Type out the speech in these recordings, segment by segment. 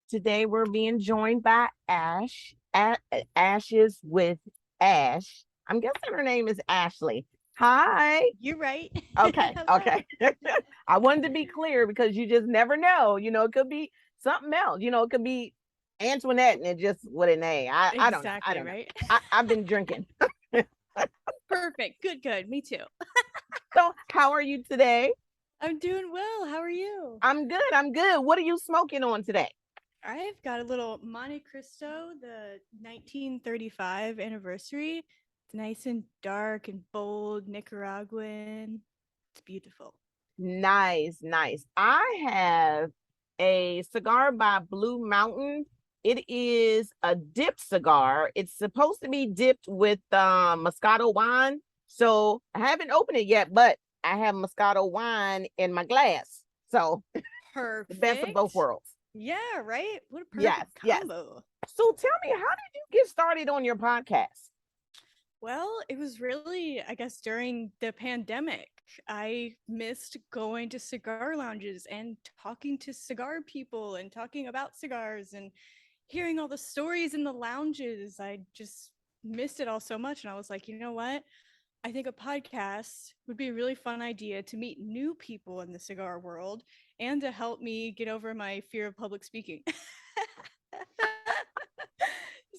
Today we're being joined by Ashes with Ash. I'm guessing her name is Ashley. Hi. You're right. Okay. Hello. Okay. I wanted to be clear because you just never know. It could be something else. It could be Antoinette and it just with an A. I don't know. I Exactly, don't know. right? I've been drinking. Perfect. Good. Me too. So how are you today? I'm doing well. How are you? I'm good. I'm good. What are you smoking on today? I've got a little Monte Cristo, the 1935 anniversary. It's nice and dark and bold, Nicaraguan. It's beautiful. Nice, nice. I have a cigar by Blue Mountain. It is a dipped cigar. It's supposed to be dipped with Moscato wine. So I haven't opened it yet, but I have Moscato wine in my glass. So the best of both Perfect. worlds. Yeah, right? What a Yes, perfect yes. combo. So tell me, how did you get started on your podcast? Well, it was really, I guess, during the pandemic. I missed going to cigar lounges and talking to cigar people and talking about cigars and hearing all the stories in the lounges. I just missed it all so much. And I was like, you know what? I think a podcast would be a really fun idea to meet new people in the cigar world and to help me get over my fear of public speaking.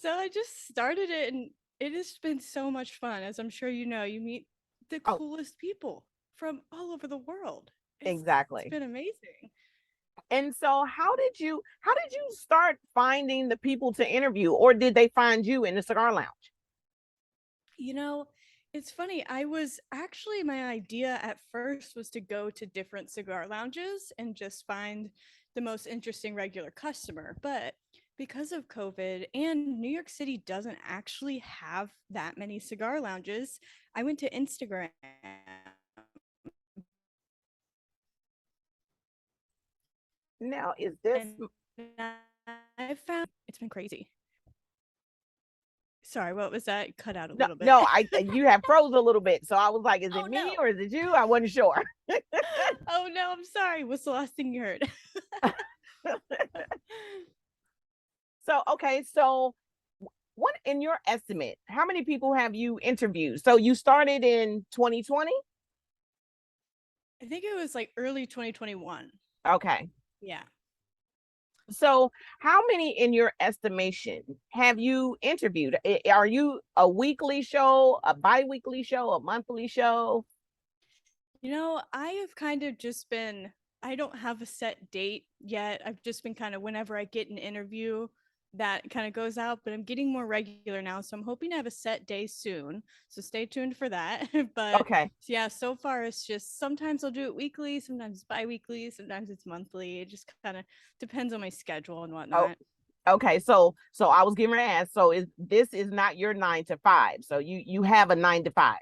So I just started it and it has been so much fun. As I'm sure you know, you meet the Oh, coolest people from all over the world. It's exactly. been amazing. And so how did you start finding the people to interview, or did they find you in the cigar lounge? You know, it's funny. I was actually my idea at first was to go to different cigar lounges and just find the most interesting regular customer. But because of COVID and New York City doesn't actually have that many cigar lounges, I went to Instagram Now, is this and I found it's been crazy. Sorry, what was that? Cut out a no, little bit. no, I you have froze a little bit. So I was like, is Oh it me no. or is it you? I wasn't sure. Oh no, I'm sorry. What's the last thing you heard? So okay, so what in your estimate, how many people have you interviewed? So you started in 2020? I think it was like early 2021. Okay. Yeah. So how many in your estimation have you interviewed? Are you a weekly show, a bi-weekly show, a monthly show? I have kind of just been, I don't have a set date yet. I've just been kind of whenever I get an interview that kind of goes out, but I'm getting more regular now. So I'm hoping to have a set day soon. So stay tuned for that. But Okay. yeah, so far it's just sometimes I'll do it weekly, sometimes bi weekly, sometimes it's monthly. It just kind of depends on my schedule and Oh, whatnot. okay. So I was getting ready to ask. So is this is not your 9 to 5? So you have a 9 to 5.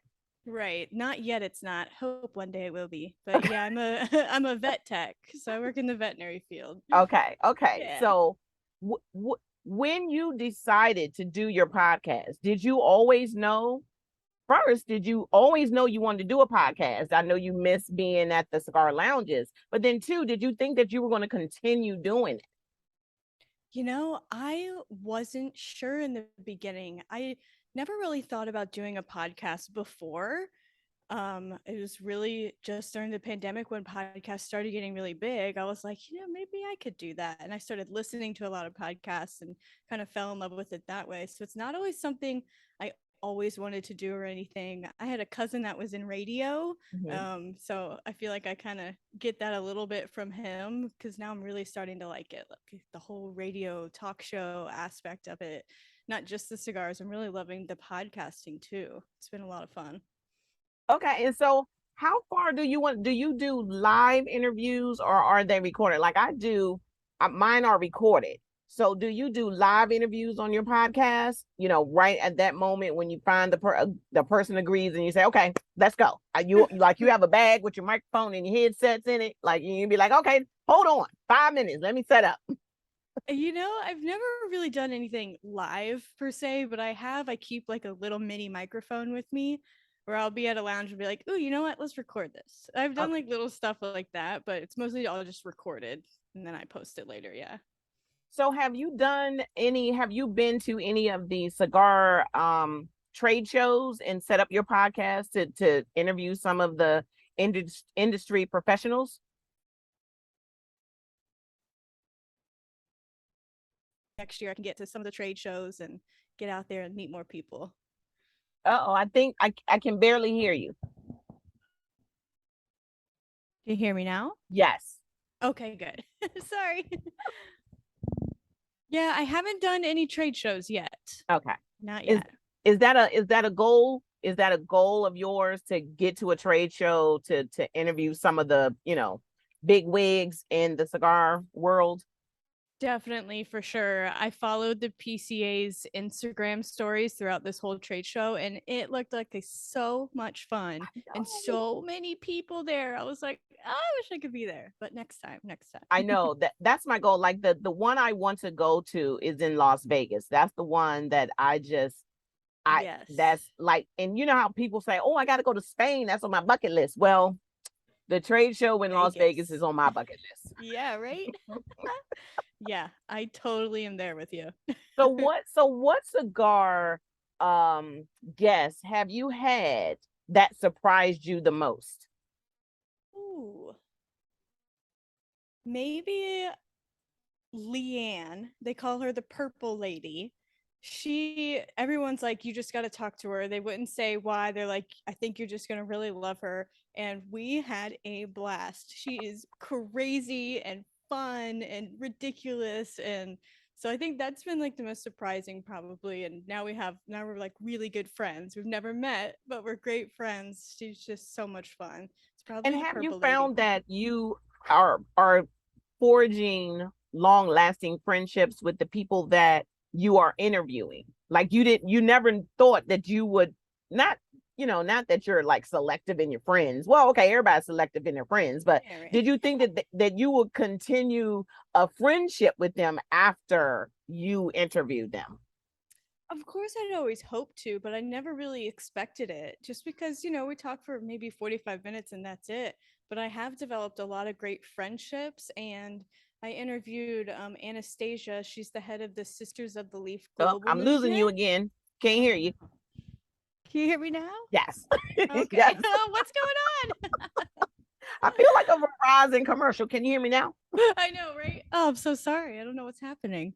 Right. Not yet it's not. Hope one day it will be. But Okay. yeah, I'm a I'm a vet tech, so I work in the veterinary field. Okay. Okay. Yeah. So when you decided to do your podcast, did you always know? First, did you always know you wanted to do a podcast? I know you miss being at the cigar lounges, but then two, did you think that you were going to continue doing it? I wasn't sure in the beginning. I never really thought about doing a podcast before. It was really just during the pandemic when podcasts started getting really big. I was like, maybe I could do that. And I started listening to a lot of podcasts and kind of fell in love with it that way. So it's not always something I always wanted to do or anything. I had a cousin that was in radio. Mhm. So I feel like I kind of get that a little bit from him because now I'm really starting to like it. Like the whole radio talk show aspect of it, not just the cigars. I'm really loving the podcasting too. It's been a lot of fun. Okay, and so how far do you want? Do you do live interviews or are they recorded? Like I do, mine are recorded. So do you do live interviews on your podcast? Right at that moment when you find the person agrees and you say, "Okay, let's go." You have a bag with your microphone and your headsets in it. Like you be like, "Okay, hold on, 5 minutes, let me set up." I've never really done anything live per se, but I keep like a little mini microphone with me where I'll be at a lounge and be like, oh, you know what? Let's record this. I've done Okay. like little stuff like that, but it's mostly all just recorded and then I post it later. Yeah. So have you been to any of the cigar trade shows and set up your podcast to interview some of the industry professionals? Next year I can get to some of the trade shows and get out there and meet more people. Uh-oh, I think I can barely hear you. Can you hear me now? Yes. Okay, good. Sorry. Yeah, I haven't done any trade shows yet. Okay. Not Is yet. is that a goal? Is that a goal of yours to get to a trade show to interview some of the, big wigs in the cigar world? Definitely, for sure. I followed the PCA's Instagram stories throughout this whole trade show, and it looked like so much fun and No. so many people there. I was like, I wish I could be there, but next time, next time. I know that's my goal. Like the one I want to go to is in Las Vegas. That's the one that Yes. that's like, and you know how people say, "Oh, I got to go to Spain. That's on my bucket list." Well, the trade show in Las Vegas is Vegas. on my bucket list. Yeah, right? Yeah, I totally am there with you. So what cigar guest have you had that surprised you the most? Ooh. Maybe Leanne. They call her the purple lady. Everyone's like, you just got to talk to her. They wouldn't say why. They're like, I think you're just going to really love her. And we had a blast. She is crazy and fun and ridiculous. And so I think that's been like the most surprising, probably. And now we're like really good friends. We've never met, but we're great friends. She's just so much fun. It's And probably the have you purple lady. found that you are forging long lasting friendships with the people that you are interviewing? Like you never thought that you would not, not that you're like selective in your friends. Well, okay, everybody's selective in their friends, but Yeah, right. did you think that you would continue a friendship with them after you interviewed them? Of course, I'd always hoped to, but I never really expected it just because, we talk for maybe 45 minutes and that's it. But I have developed a lot of great friendships, and I interviewed Anastasia. She's the head of the Sisters of the Leaf Oh, Global I'm losing you Movement. again. Can't hear you. Can you hear me now? Yes. Okay. Yes. What's going I feel like a Verizon commercial. Can you hear me now? on? I know, right? Oh, I'm so sorry. I don't know what's happening.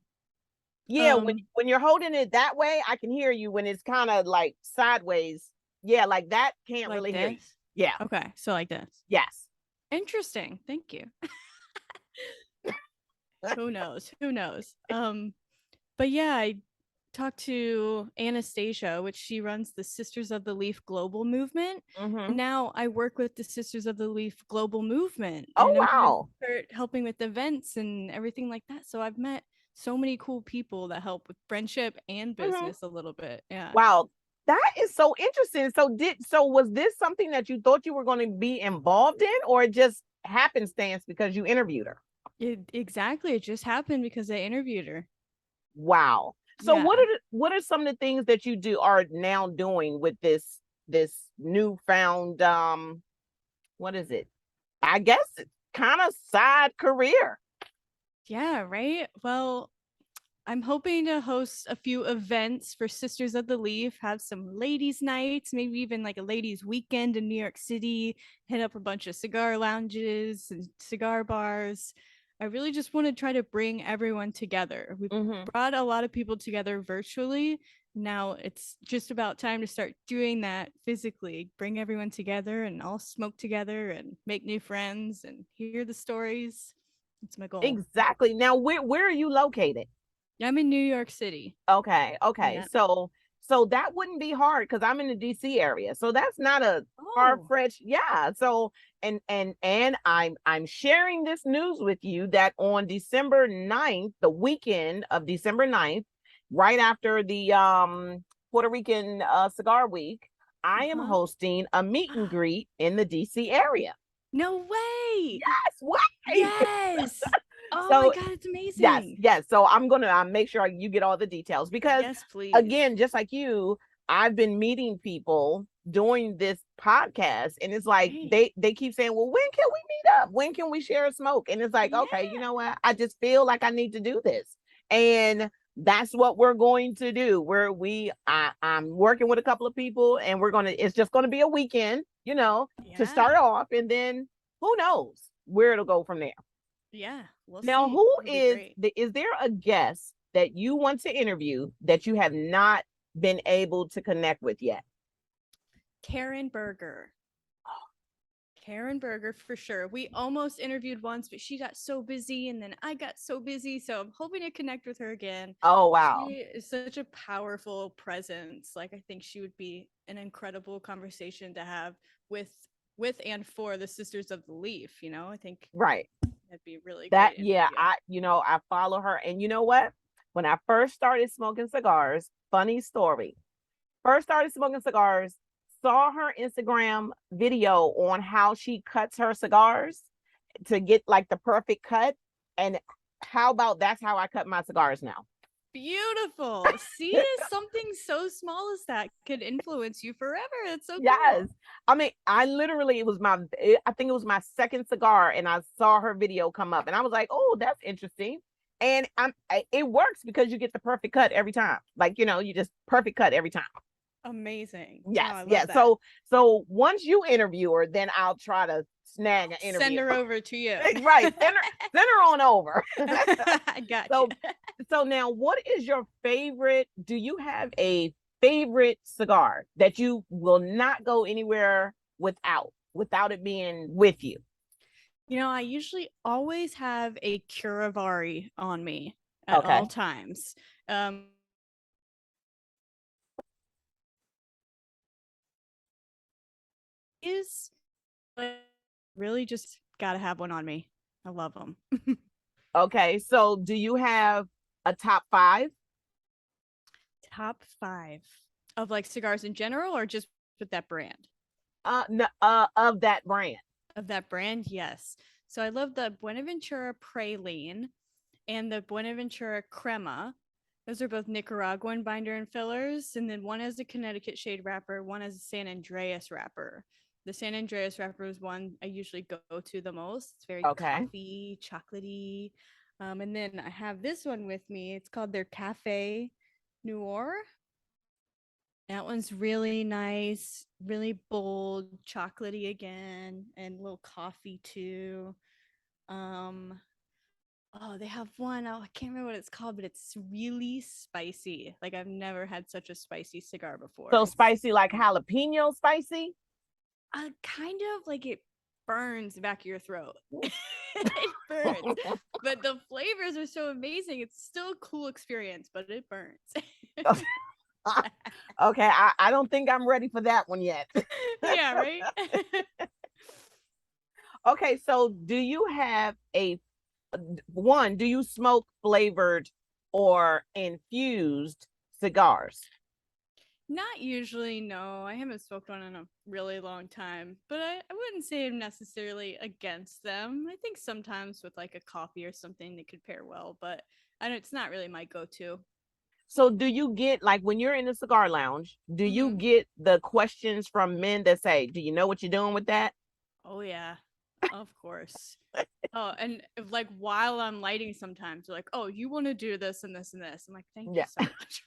Yeah, when Um, when you're holding it that way, I can hear you. When it's kind of like sideways, yeah, like that, can't like really hear you. this. Yeah. Okay, so like this. Yes. Interesting. Thank you. Who knows? Who knows? But yeah, I talked to Anastasia, which she runs the Sisters of the Leaf Global Movement. And Hmm. now I work with the Sisters of the Leaf Global Movement, Oh and I'm going to wow. start helping with events and everything like that. So I've met so many cool people that help with friendship and Hmm. business a little bit. Yeah. Wow. That is so interesting. So was this something that you thought you were going to be involved in, or it just happenstance because you interviewed her? Exactly. It just happened because I interviewed her. Wow. So Yeah. what are some of the things that you are now doing with this newfound what is it? I guess it's kind of side career. Yeah, right. Well, I'm hoping to host a few events for Sisters of the Leaf, have some ladies' nights, maybe even like a ladies' weekend in New York City, hit up a bunch of cigar lounges and cigar bars. I really just want to try to bring everyone together. We Hmm. brought a lot of people together virtually. Now it's just about time to start doing that physically, bring everyone together and all smoke together and make new friends and hear the stories. It's my goal. Exactly. Now, where are you located? I'm in New York City. Okay, okay. Yeah. So that wouldn't be hard because I'm in the DC area. So that's not a hard Oh, fresh. Yeah. So and I'm sharing this news with you that on December 9th, the weekend of December 9th, right after the Puerto Rican cigar week, I am uh-huh. hosting a meet and greet in the DC area. No way. Yes, what? Yes. Oh my So God, it's yes, amazing. yes. So I'm gonna make sure you get all the details because Yes, please. again, just like you, I've been meeting people doing this podcast, and it's like Right. they keep saying, well, when can we meet up, when can we share a smoke? And it's like, okay, you Yeah. know what, I just feel like I need to do this, and that's what we're going to do. I'm working with a couple of people, and it's just gonna be a weekend, to Yeah. start off, and then who knows where it'll go from there. Yeah. We'll Now, see. who It'll be great. is there a guest that you want to interview that you have not been able to connect with yet? Karen Berger. Karen Berger for sure. We almost interviewed once, but she got so busy and then I got so busy. So I'm hoping to connect with her again. Oh, wow. She is such a powerful presence. Like I think she would be an incredible conversation to have with and for the Sisters of the Leaf, you know? I think Right. that'd be a really That, great yeah, interview. I follow her. And you know what? When I first started smoking cigars, funny story. First started smoking cigars, saw her Instagram video on how she cuts her cigars to get like the perfect cut. And how about that's how I cut my cigars now? Beautiful. See, something so small as that could influence you forever. That's so Yes. cool. I mean, I think it was my second cigar, and I saw her video come up, and I was like, oh, that's interesting. And it works because you get the perfect cut every time. Like, you just perfect cut every time. Amazing. Oh, Yes, I love yes. that. So once you interview her, then I'll try to snag an Send interview. her over to you. Right. Send her on over. I got you. So so now, what is your favorite? Do you have a favorite cigar that you will not go anywhere without it being with you? You know, I usually always have a Curavari on me at all Okay. times. Um, is really just got to have one on me. I love them. Okay. So do you have a top five? Top 5 of like cigars in general or just with that brand? Of that brand. Of that brand, yes. So I love the Buenaventura Praline and the Buenaventura Crema. Those are both Nicaraguan binder and fillers. And then one has a Connecticut shade wrapper, one has a San Andreas wrapper. The San Andreas wrapper is one I usually go to the most. It's very Okay. coffee, chocolatey. And then I have this one with me. It's called their Cafe Noir. That one's really nice, really bold, chocolatey again, and a little coffee too. Um, oh, they have one. Oh, I can't remember what it's called, but it's really spicy. Like I've never had such a spicy cigar before. So It's spicy, like jalapeno spicy? kind of like it burns the back of your throat. It burns, but the flavors are so amazing. It's still a cool experience, but it burns. Okay, I don't think I'm ready for that one yet. Yeah, right. Okay, so do you have do you smoke flavored or infused cigars? Not usually, no. I haven't smoked one in a really long time, but I wouldn't say I'm necessarily against them. I think sometimes with like a coffee or something they could pair well, but I don't, it's not really my go-to. So do you get, like, when you're in the cigar lounge, do you Hmm. get the questions from men that say, do you know what you're doing with that? Oh yeah, of course. Oh, and like while I'm lighting, sometimes they're like, "Oh, you want to do this and this and this." I'm like, "Thank you Yeah. so much."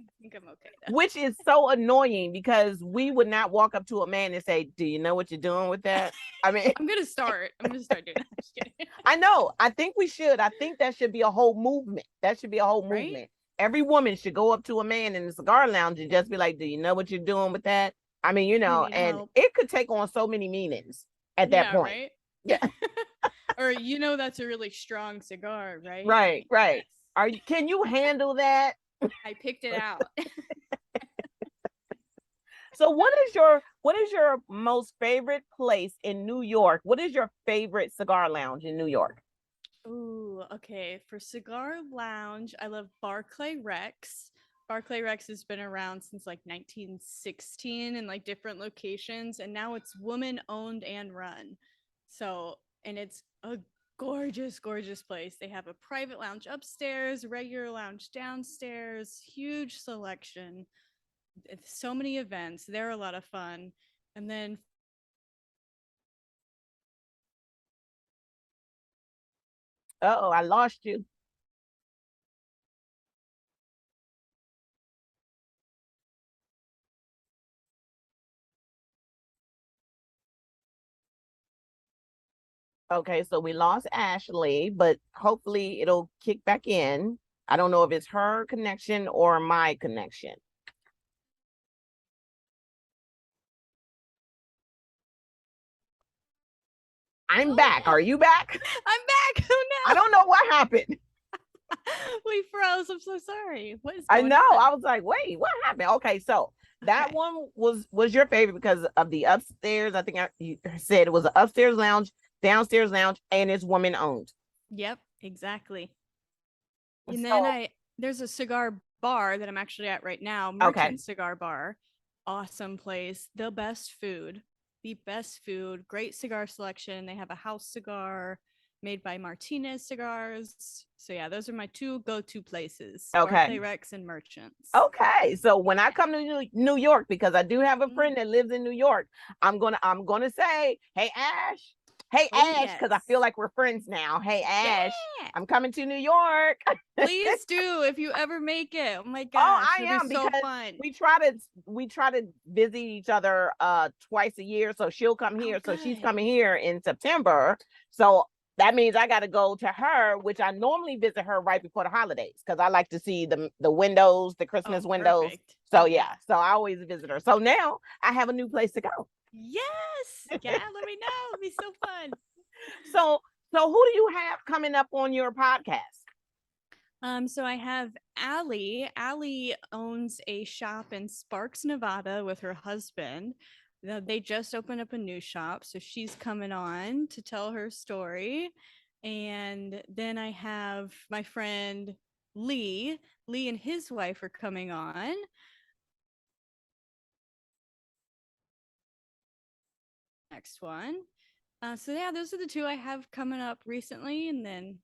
I think I'm okay though. Which is so annoying because we would not walk up to a man and say, do you know what you're doing with that? I mean, I'm gonna start. I'm gonna start doing that. Just kidding. I know. I think we should. I think that should be a whole movement. That should be a whole Right? movement. Every woman should go up to a man in the cigar lounge and just be like, do you know what you're doing with that? I mean, Do you need and help? it could take on so many meanings at that Yeah, point. right. Yeah. Or you know that's a really strong cigar, right? I'm Right, like, right. yes. Can you handle that? I picked it out. So what is your most favorite place in New York? What is your favorite cigar lounge in New York? Ooh, okay. For cigar lounge, I love Barclay Rex. Barclay Rex has been around since like 1916 in like different locations, and now it's woman owned and run. So, and it's a gorgeous, gorgeous place. They have a private lounge upstairs, regular lounge downstairs, huge selection. So many events. They're a lot of fun. And then Uh-oh, I lost you. Okay, so we lost Ashley, but hopefully it'll kick back in. I don't know if it's her connection or my connection. I'm oh back. no, Are you back? I'm back. Oh I no. don't know what happened. We froze. I'm so sorry. What is I going know. on? I was like, wait, what happened? Okay, so that Okay. one was your favorite because of the upstairs. I think you said it was an upstairs lounge, downstairs lounge, and it's woman owned. Yep, exactly. And then So there's a cigar bar that I'm actually at right now, okay, Merchant Cigar Bar. Awesome place. The best food. The best food. Great cigar selection. They have a house cigar made by Martinez Cigars. So yeah, those are my two go-to places. okay. Barclay Rex and Merchants. Okay, so when I come to New York, because I do have a Mm. friend that lives in New York, I'm gonna say, hey Oh Ash, because I feel yes. like we're friends now. Hey Ash, Yeah. I'm coming to New York. Please do if you ever make it. Oh my Oh, gosh, I it'll be am so because fun. we try to visit each other twice a year. So she'll come Oh here. So she's good. coming here in September. So that means I got to go to her, which I normally visit her right before the holidays because I like to see the windows, the Oh, Christmas windows. perfect. So yeah, Yeah. so I always visit her. So now I have a new place to go. Yes. Yeah, let me know. It'll be so fun. So so who do you have coming up on your podcast? So I have Allie. Allie owns a shop in Sparks, Nevada with her husband. They just opened up a new shop, so she's coming on to tell her story. And then I have my friend Lee. Lee and his wife are coming on. Next one. So yeah, those are the two I have coming up recently, and then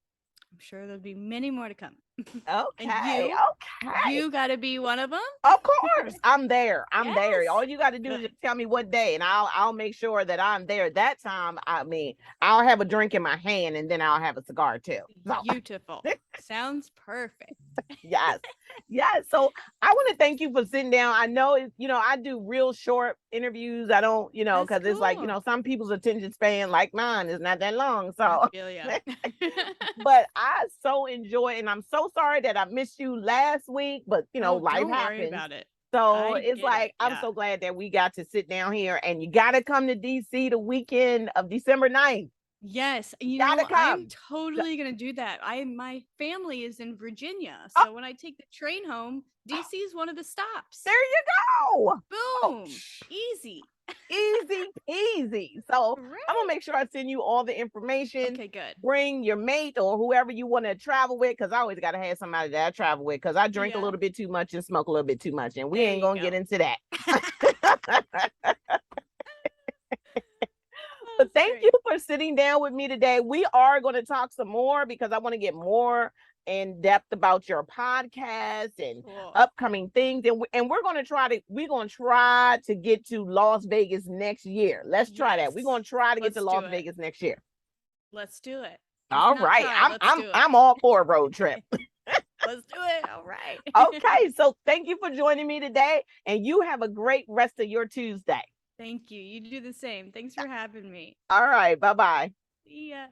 I'm sure there'll be many more to come. And Okay, you, okay. you got to be one of them. Of course, I'm there. I'm there. All Yes. you got to do is Good. just tell me what day, and I'll make sure that I'm there. That time, I mean, I'll have a drink in my hand, and then I'll have a cigar too. So Beautiful. Sounds perfect. yes, yes. So I want to thank you for sitting down. I know I do real short interviews. I don't, That's because it's like cool. some people's attention span, like mine, is not that long. I So feel ya. but I so enjoy, and I'm so sorry that I missed you last week, but Oh, life don't worry happens. about it. So I it's get it. like I'm Yeah. so glad that we got to sit down here, and you got to come to DC the weekend of December 9th. Yes. Got to I'm come. totally gonna do that. My family is in Virginia. Oh, So when I take the train home, DC is one of the stops. there you go. Oh, Boom. Easy. easy peasy. So I'm gonna Right. make sure I send you all the information. Okay, good. Bring your mate or whoever you want to travel with, because I always gotta have somebody that I travel with, because I drink a Yeah. little bit too much and smoke a little bit too much, and we There ain't you gonna go. get into that. But That's thank you great. for sitting down with me today. We are going to talk some more because I want to get more in depth about your podcast and Cool. upcoming things. And we're going to try to get to Las Vegas next year. Let's try that. We're Yes. going to try to get to Let's Las do it. Vegas next year. Let's do it. If All not right. try, I'm let's I'm do it. I'm all for a road trip. Let's do it. All right. Okay. So thank you for joining me today, and you have a great rest of your Tuesday. Thank you. You do the same. Thanks for having me. All right. Bye-bye. See ya.